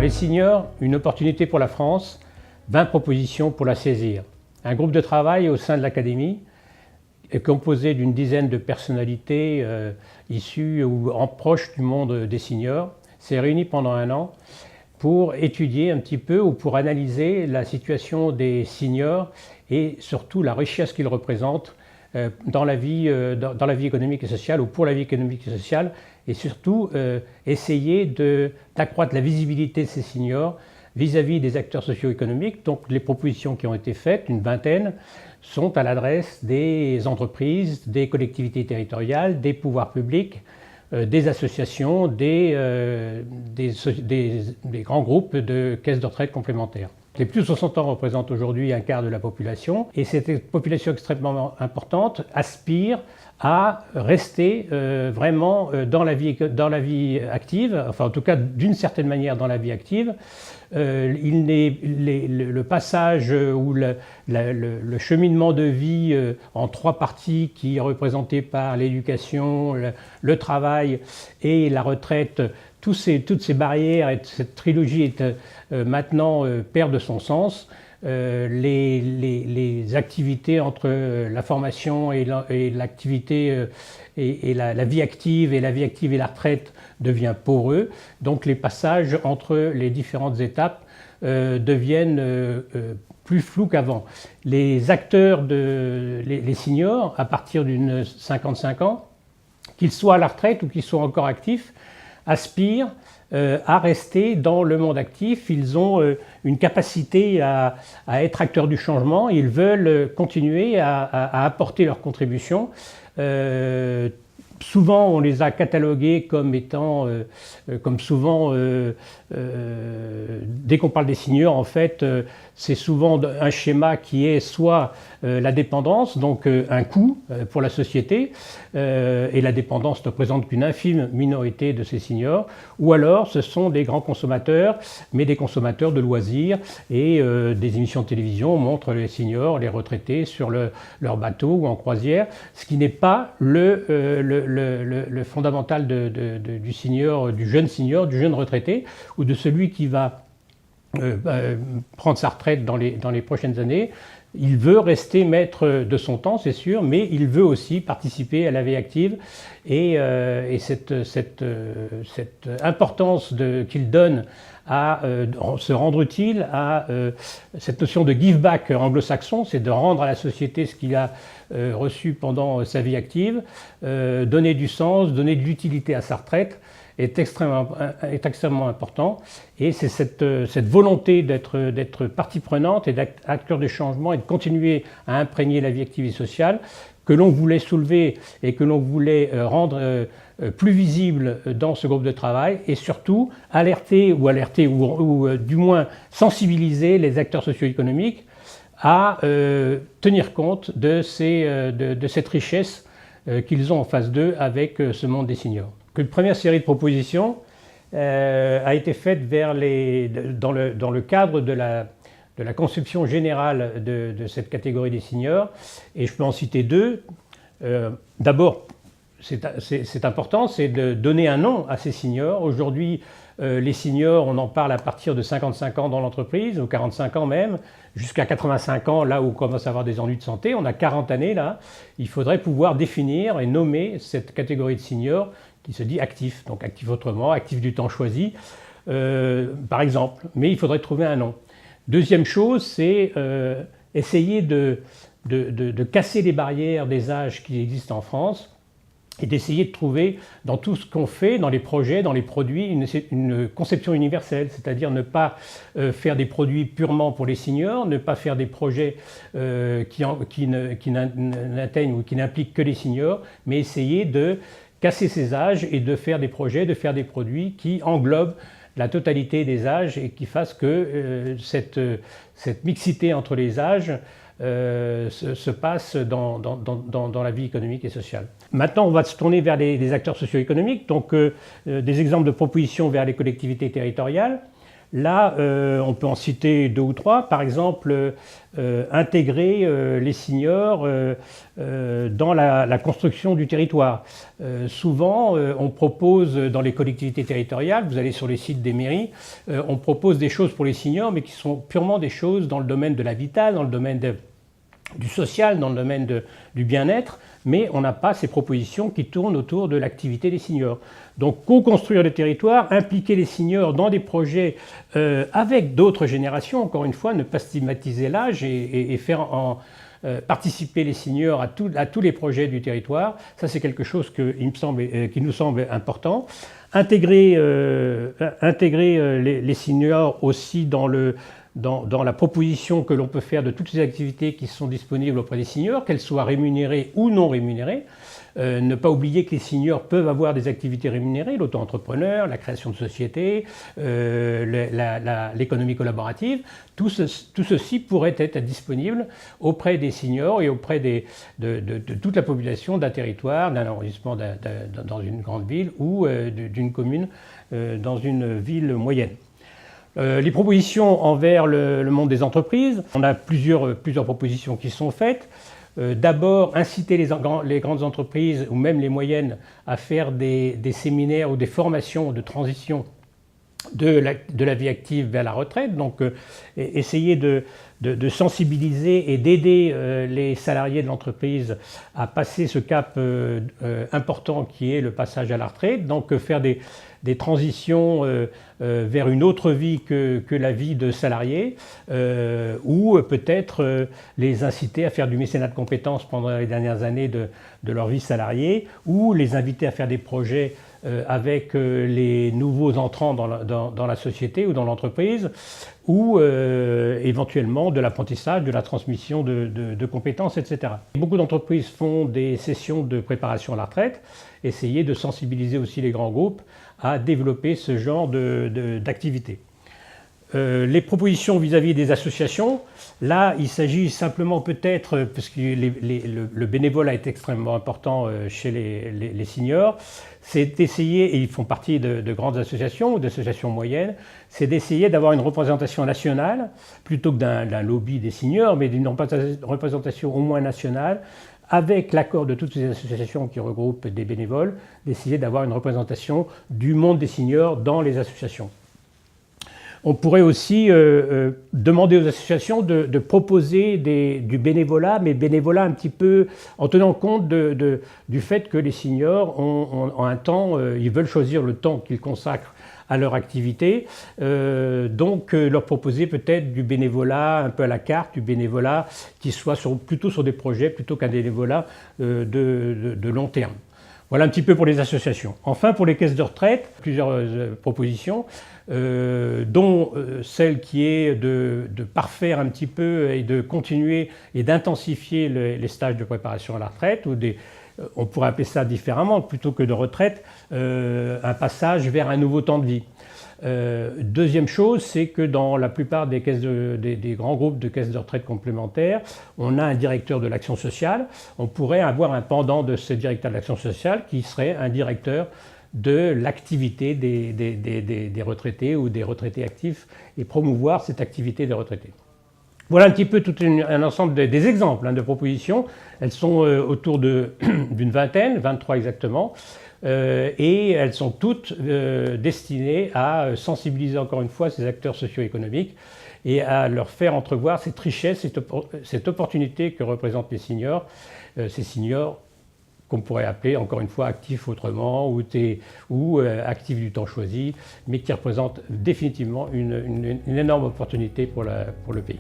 Les seniors, une opportunité pour la France, 20 propositions pour la saisir. Un groupe de travail au sein de l'Académie est composé d'une dizaine de personnalités issues ou proches du monde des seniors, s'est réuni pendant un an pour étudier un petit peu ou pour analyser la situation des seniors et surtout la richesse qu'ils représentent dans la vie économique et sociale ou pour la vie économique et sociale, et surtout essayer d'accroître la visibilité de ces seniors vis-à-vis des acteurs socio-économiques. Donc les propositions qui ont été faites, une vingtaine, sont à l'adresse des entreprises, des collectivités territoriales, des pouvoirs publics, des associations, des grands groupes de caisses de retraite complémentaires. Les plus de 60 ans représentent aujourd'hui un quart de la population et cette population extrêmement importante aspire à rester vraiment dans la vie active, enfin en tout cas d'une certaine manière dans la vie active. Le passage ou le cheminement de vie en trois parties qui est représenté par l'éducation, le travail et la retraite, toutes ces barrières et cette trilogie maintenant perdent son sens. Les activités entre la formation et l'activité et la vie active et la retraite devient poreux. Donc les passages entre les différentes étapes deviennent plus flous qu'avant. Les acteurs, les seniors, à partir d'une 55 ans, qu'ils soient à la retraite ou qu'ils soient encore actifs, aspirent à rester dans le monde actif. Ils ont une capacité à être acteurs du changement. Ils veulent continuer à apporter leur contribution. Souvent, on les a catalogués comme étant, comme souvent, dès qu'on parle des seniors, en fait, c'est souvent un schéma qui est soit la dépendance, donc un coût pour la société, et la dépendance ne représente qu'une infime minorité de ces seniors, ou alors ce sont des grands consommateurs, mais des consommateurs de loisirs, et des émissions de télévision montrent les seniors, les retraités sur leur bateau ou en croisière, ce qui n'est pas le fondamental du senior, du jeune retraité, ou de celui qui va prendre sa retraite dans les prochaines années. Il veut rester maître de son temps, c'est sûr, mais il veut aussi participer à la vie active et cette importance qu'il donne à se rendre utile, à cette notion de give back anglo-saxon, c'est de rendre à la société ce qu'il a reçu pendant sa vie active, donner du sens, donner de l'utilité à sa retraite, est extrêmement important, et c'est cette volonté d'être partie prenante et d'être acteur de changement et de continuer à imprégner la vie active et sociale que l'on voulait soulever et que l'on voulait rendre plus visible dans ce groupe de travail, et surtout alerter ou du moins sensibiliser les acteurs socio-économiques à tenir compte de cette richesse qu'ils ont en face d'eux avec ce monde des seniors. Une première série de propositions a été faite dans le cadre de la conception générale de cette catégorie des seniors, et je peux en citer deux. D'abord, c'est important, c'est de donner un nom à ces seniors. Aujourd'hui, les seniors, on en parle à partir de 55 ans dans l'entreprise, ou 45 ans même, jusqu'à 85 ans, là où on commence à avoir des ennuis de santé. On a 40 années là. Il faudrait pouvoir définir et nommer cette catégorie de seniors qui se dit actif, donc actif autrement, actif du temps choisi, par exemple. Mais il faudrait trouver un nom. Deuxième chose, c'est essayer de casser les barrières des âges qui existent en France et d'essayer de trouver dans tout ce qu'on fait, dans les projets, dans les produits, une conception universelle, c'est-à-dire ne pas faire des produits purement pour les seniors, ne pas faire des projets qui n'atteignent ou qui n'impliquent que les seniors, mais essayer de casser ces âges et de faire des projets, de faire des produits qui englobent la totalité des âges et qui fassent que cette mixité entre les âges se passe dans la vie économique et sociale. Maintenant, on va se tourner vers les acteurs socio-économiques, donc des exemples de propositions vers les collectivités territoriales. Là, on peut en citer 2 ou 3. Par exemple, intégrer les seniors dans la construction du territoire. Souvent, on propose dans les collectivités territoriales, vous allez sur les sites des mairies, on propose des choses pour les seniors, mais qui sont purement des choses dans le domaine de l'habitat, dans le domaine du social, dans le domaine du bien-être, mais on n'a pas ces propositions qui tournent autour de l'activité des seniors. Donc, co-construire le territoire, impliquer les seniors dans des projets avec d'autres générations, encore une fois, ne pas stigmatiser l'âge et faire participer les seniors à tous les projets du territoire, ça c'est quelque chose qui nous semble important. Intégrer les seniors aussi dans la proposition que l'on peut faire de toutes les activités qui sont disponibles auprès des seniors, qu'elles soient rémunérées ou non rémunérées. Ne pas oublier que les seniors peuvent avoir des activités rémunérées, l'auto-entrepreneur, la création de sociétés, l'économie collaborative. Tout ceci pourrait être disponible auprès des seniors et auprès de toute la population d'un territoire, d'un arrondissement dans une grande ville ou d'une commune dans une ville moyenne. Les propositions envers le monde des entreprises, on a plusieurs propositions qui sont faites. D'abord, inciter les grandes entreprises ou même les moyennes à faire des séminaires ou des formations de transition de la vie active vers la retraite. Donc, essayer de sensibiliser et d'aider les salariés de l'entreprise à passer ce cap important qui est le passage à la retraite. Donc, faire des transitions vers une autre vie que la vie de salarié, ou peut-être les inciter à faire du mécénat de compétences pendant les dernières années de leur vie salariée, ou les inviter à faire des projets avec les nouveaux entrants dans la société ou dans l'entreprise, ou éventuellement de l'apprentissage, de la transmission de compétences, etc. Beaucoup d'entreprises font des sessions de préparation à la retraite, essayer de sensibiliser aussi les grands groupes à développer ce genre d'activité. Les propositions vis-à-vis des associations, là il s'agit simplement peut-être, parce que le bénévolat est extrêmement important chez les seniors, c'est d'essayer, et ils font partie de grandes associations ou d'associations moyennes, c'est d'essayer d'avoir une représentation nationale, plutôt que d'un lobby des seniors, mais d'une représentation au moins nationale, avec l'accord de toutes ces associations qui regroupent des bénévoles, d'essayer d'avoir une représentation du monde des seniors dans les associations. On pourrait aussi demander aux associations de proposer du bénévolat, mais bénévolat un petit peu en tenant compte du fait que les seniors ont un temps, ils veulent choisir le temps qu'ils consacrent à leur activité, donc leur proposer peut-être du bénévolat un peu à la carte, du bénévolat qui soit plutôt sur des projets plutôt qu'un bénévolat de long terme. Voilà un petit peu pour les associations. Enfin, pour les caisses de retraite, plusieurs propositions, dont celle qui est de parfaire un petit peu et de continuer et d'intensifier les stages de préparation à la retraite, ou on pourrait appeler ça différemment, plutôt que de retraite, un passage vers un nouveau temps de vie. Deuxième chose, c'est que dans la plupart des grands groupes de caisses de retraite complémentaires, on a un directeur de l'action sociale. On pourrait avoir un pendant de ce directeur de l'action sociale qui serait un directeur de l'activité des retraités ou des retraités actifs et promouvoir cette activité des retraités. Voilà un petit peu tout un ensemble des exemples de propositions. Elles sont autour d'une vingtaine, 23 exactement. Et elles sont toutes destinées à sensibiliser encore une fois ces acteurs socio-économiques et à leur faire entrevoir cette richesse, cette opportunité que représentent les seniors, ces seniors qu'on pourrait appeler encore une fois actifs autrement ou actifs du temps choisi, mais qui représentent définitivement une énorme opportunité pour le pays.